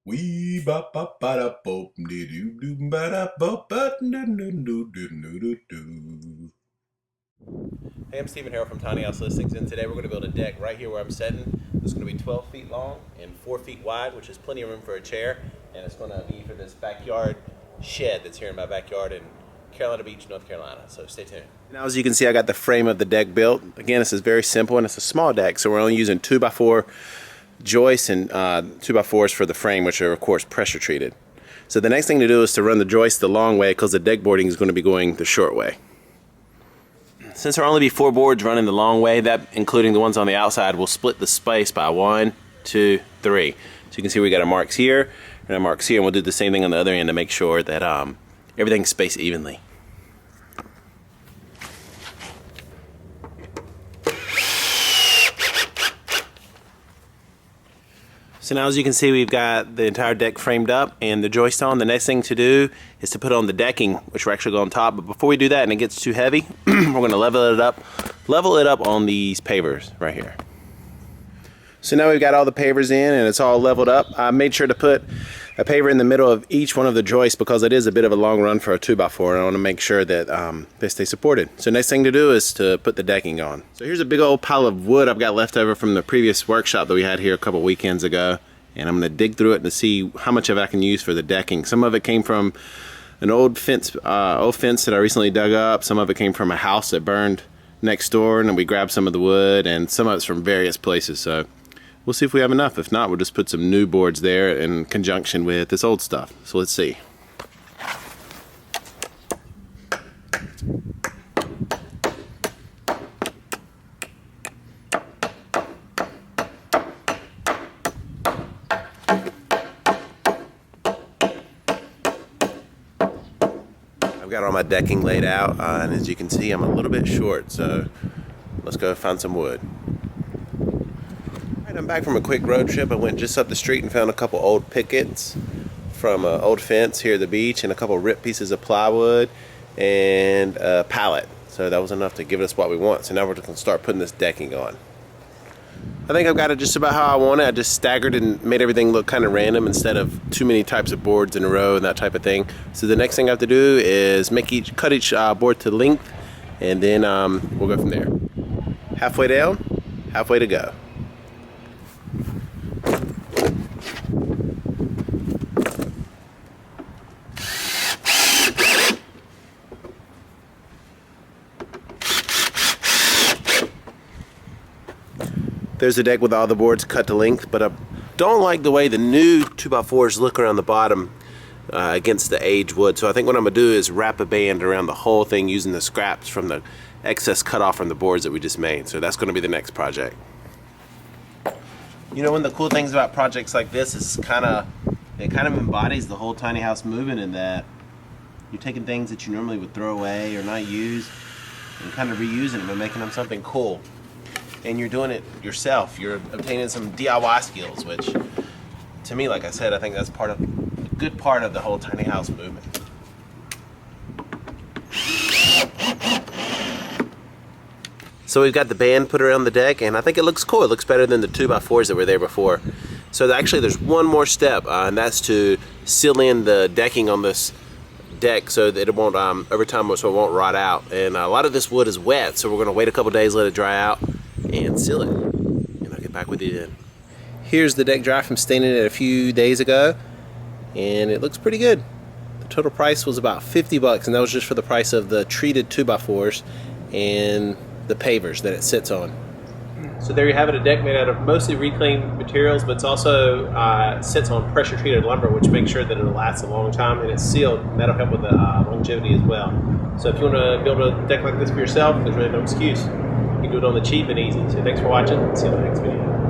Wee ba ba ba da bo doo doo doo ba da bo ba doo doo doo doo doo doo. Hey, I'm Stephen Harrell from Tiny House Listings, and today we're going to build a deck right here where I'm sitting. It's going to be 12 feet long and 4 feet wide, which is plenty of room for a chair, and it's going to be for this backyard shed that's here in my backyard in Carolina Beach, North Carolina. So stay tuned. Now, as you can see, I got the frame of the deck built. Again, this is very simple, and it's a small deck, so we're only using 2x4 joists and 2x4s for the frame, which are of course pressure treated. So the next thing to do is to run the joist the long way, because the deck boarding is going to be going the short way. Since there will only be 4 boards running the long way, that including the ones on the outside, will split the space by 1, 2, 3. So you can see we got our marks here and our marks here, and we'll do the same thing on the other end to make sure that everything's spaced evenly. So now, as you can see, we've got the entire deck framed up and the joist on. The next thing to do is to put on the decking, which we're actually going on top. But before we do that and it gets too heavy, we're going to level it up on these pavers right here. So now we've got all the pavers in and it's all leveled up. I made sure to put a paver in the middle of each one of the joists because it is a bit of a long run for a 2x4, and I want to make sure that they stay supported. So next thing to do is to put the decking on. So here's a big old pile of wood I've got left over from the previous workshop that we had here a couple weekends ago, and I'm going to dig through it to see how much of it I can use for the decking. Some of it came from an old fence that I recently dug up. Some of it came from a house that burned next door, and then we grabbed some of the wood, and some of it's from various places. So we'll see if we have enough. If not, we'll just put some new boards there in conjunction with this old stuff. So let's see. I've got all my decking laid out, and as you can see, I'm a little bit short, so let's go find some wood. I'm back from a quick road trip. I went just up the street and found a couple old pickets from an old fence here at the beach, and a couple ripped pieces of plywood and a pallet. So that was enough to give us what we want. So now we're just going to start putting this decking on. I think I've got it just about how I want it. I just staggered and made everything look kind of random instead of too many types of boards in a row and that type of thing. So the next thing I have to do is cut each board to length, and then we'll go from there. Halfway down, halfway to go. There's the deck with all the boards cut to length, but I don't like the way the new 2x4s look around the bottom against the aged wood. So I think what I'm going to do is wrap a band around the whole thing using the scraps from the excess cut off from the boards that we just made. So that's going to be the next project. You know, one of the cool things about projects like this is it kind of embodies the whole tiny house movement, in that you're taking things that you normally would throw away or not use and kind of reusing them and making them something cool. And you're doing it yourself. You're obtaining some DIY skills, which, to me, like I said, I think that's a good part of the whole tiny house movement. So we've got the band put around the deck, and I think it looks cool. It looks better than the 2x4s that were there before. So actually, there's one more step, and that's to seal in the decking on this deck so that it won't, over time, so it won't rot out. And a lot of this wood is wet, so we're going to wait a couple days, let it dry out, and seal it, and I'll get back with you then. Here's the deck dry from staining it a few days ago, and it looks pretty good. The total price was about $50, and that was just for the price of the treated 2x4s and the pavers that it sits on. So there you have it, a deck made out of mostly reclaimed materials, but it's also sits on pressure treated lumber, which makes sure that it'll last a long time, and it's sealed, and that'll help with the longevity as well. So if you want to build a deck like this for yourself, there's really no excuse. You can do it on the cheap and easy. So thanks for watching. See you in the next video.